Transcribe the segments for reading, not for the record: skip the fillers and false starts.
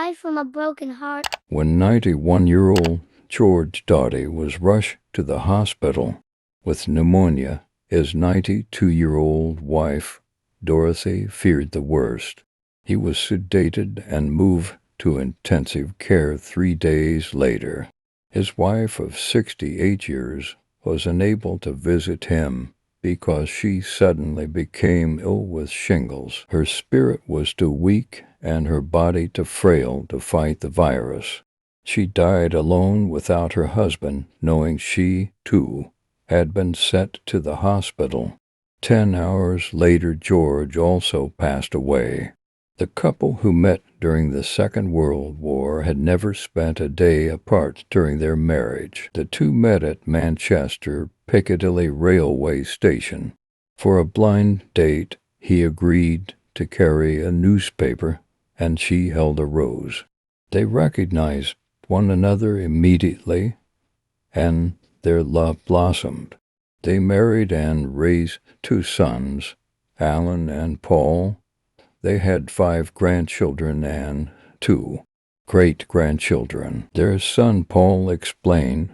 died from a broken heart. When 91-year-old George Doughty was rushed to the hospital with pneumonia, his 92-year-old wife, Dorothy, feared the worst. He was sedated and moved to intensive care 3 days later. His wife of 68 years was unable to visit him because she suddenly became ill with shingles. Her spirit was too weak and her body too frail to fight the virus. She died alone without her husband, knowing she, too, had been sent to the hospital. 10 hours later, George also passed away. The couple, who met during the Second World War, had never spent a day apart during their marriage. The two met at Manchester Piccadilly Railway Station. For a blind date, he agreed to carry a newspaper, and she held a rose. They recognized one another immediately, and their love blossomed. They married and raised 2 sons, Alan and Paul. They had 5 grandchildren and 2 great-grandchildren. Their son Paul explained,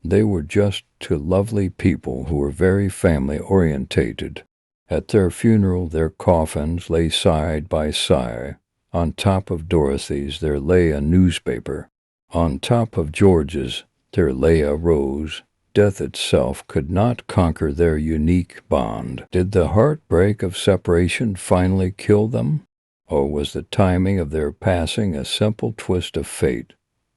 "They were just 2 lovely people who were very family-orientated. At their funeral, their coffins lay side by side. On top of Dorothy's there lay a newspaper. On top of George's there lay a rose. Death itself could not conquer their unique bond. Did the heartbreak of separation finally kill them? Or was the timing of their passing a simple twist of fate?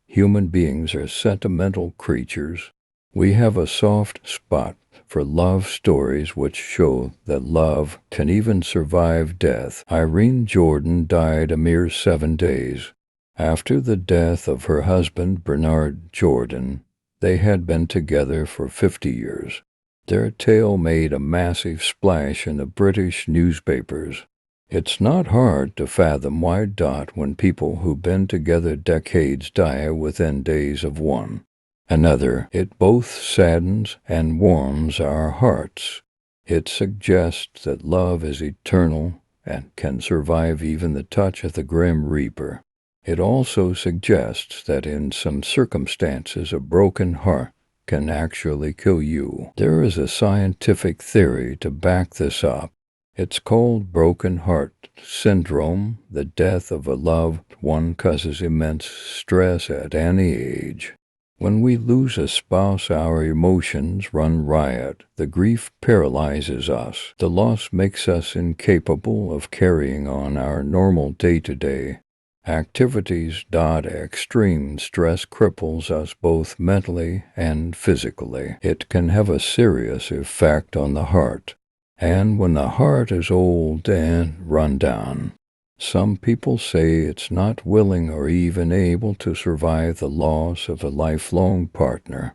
Human beings are sentimental creatures. We have a soft spot for love stories which show that love can even survive death. Irene Jordan died a mere 7 days after the death of her husband, Bernard Jordan. They had been together for 50 years. Their tale made a massive splash in the British newspapers. It's not hard to fathom why when people who've been together decades die within days of one another. It both saddens and warms our hearts. It suggests that love is eternal and can survive even the touch of the Grim Reaper. It also suggests that in some circumstances a broken heart can actually kill you. There is a scientific theory to back this up. It's called broken heart syndrome. The death of a loved one causes immense stress at any age. When we lose a spouse, our emotions run riot. The grief paralyzes us. The loss makes us incapable of carrying on our normal day-to-day activities. Extreme stress cripples us both mentally and physically. It can have a serious effect on the heart. And when the heart is old and run down, some people say it's not willing or even able to survive the loss of a lifelong partner.